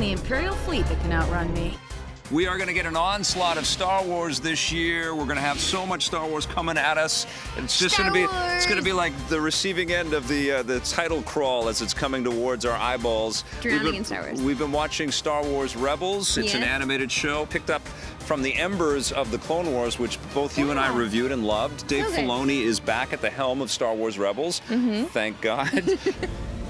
in the Imperial fleet that can outrun me. We are going to get an onslaught of Star Wars this year. We're going to have so much Star Wars coming at us. It's just going to be like the receiving end of the title crawl as it's coming towards our eyeballs. Drowning in Star Wars. We've been watching Star Wars Rebels. It's an animated show picked up from the embers of the Clone Wars, which both you and I reviewed and loved. Dave Filoni is back at the helm of Star Wars Rebels. Thank God.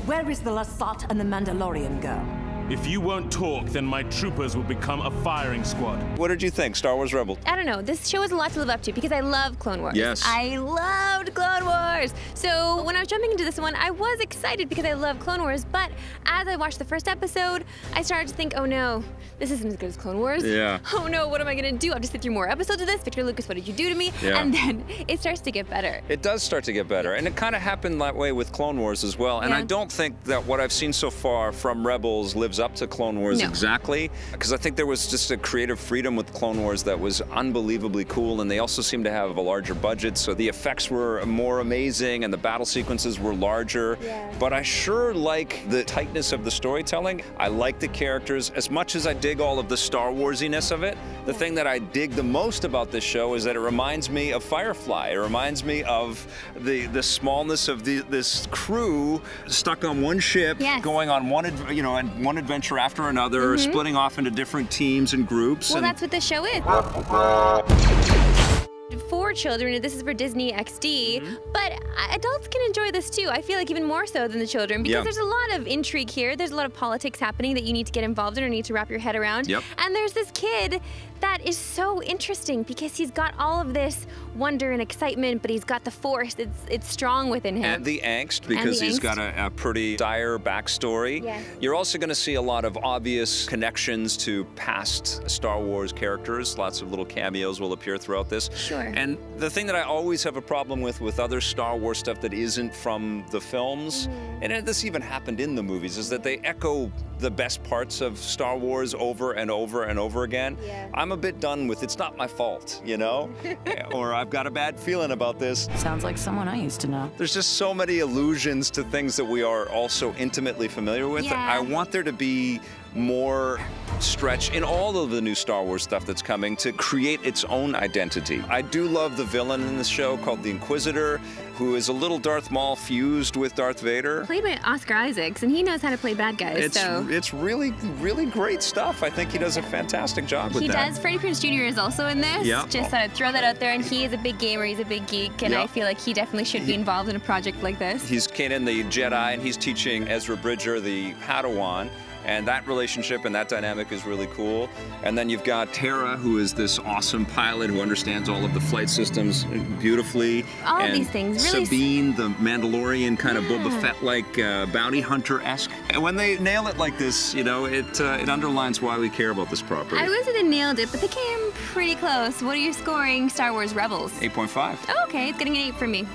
Where is the Lasat and the Mandalorian girl? If you won't talk, then my troopers will become a firing squad. What did you think, Star Wars Rebels? I don't know. This show has a lot to live up to because I love Clone Wars. Yes. I loved Clone Wars. So when I was jumping into this one, I was excited because I love Clone Wars. But as I watched the first episode, I started to think, oh no, this isn't as good as Clone Wars. Yeah. Oh no, what am I going to do? I have to sit through more episodes of this. Victor Lucas, what did you do to me? Yeah. And then it starts to get better. It does start to get better. And it kind of happened that way with Clone Wars as well. And I don't think that what I've seen so far from Rebels lives up to Clone Wars exactly. Because I think there was just a creative freedom with Clone Wars that was unbelievably cool. And they also seem to have a larger budget. So the effects were more amazing and the battle sequences were larger. Yeah. But I sure like the tightness of the storytelling. I like the characters. As much as I dig all of the Star Warsiness of it, the thing that I dig the most about this show is that it reminds me of Firefly. It reminds me of the smallness of this crew stuck on one ship, going on one adventure after another, splitting off into different teams and groups. Well, that's what this show is. For children, this is for Disney XD, but adults can enjoy this too. I feel like even more so than the children because there's a lot of intrigue here. There's a lot of politics happening that you need to get involved in or need to wrap your head around. And there's this kid that is so interesting because he's got all of this wonder and excitement, but he's got the force. It's strong within him. And the angst, because he's got a pretty dire backstory. You're also going to see a lot of obvious connections to past Star Wars characters. Lots of little cameos will appear throughout this. And the thing that I always have a problem with other Star Wars stuff that isn't from the films, and this even happened in the movies, is that they echo the best parts of Star Wars over and over and over again. I'm a bit done with it's not my fault, you know? Or I've got a bad feeling about this. Sounds like someone I used to know. There's just so many allusions to things that we are also intimately familiar with. I want there to be more stretch in all of the new Star Wars stuff that's coming to create its own identity. I do love the villain in this show called the Inquisitor, who is a little Darth Maul fused with Darth Vader. Played by Oscar Isaacs, and he knows how to play bad guys, It's really, really great stuff. I think he does a fantastic job with that. He does. Freddie Prinze Jr. is also in this. Just thought I'd throw that out there, and he is a big gamer, he's a big geek, and I feel like he definitely should be involved in a project like this. He's Kanan the Jedi, and he's teaching Ezra Bridger the Padawan. And that relationship and that dynamic is really cool. And then you've got Tara, who is this awesome pilot who understands all of the flight systems beautifully. All of these things, really. Sabine, the Mandalorian, kind of Boba Fett-like bounty hunter-esque. And when they nail it like this, you know, it underlines why we care about this property. I wouldn't say they nailed it, but they came pretty close. What are you scoring Star Wars Rebels? 8.5. Oh, okay, it's getting an 8 from me.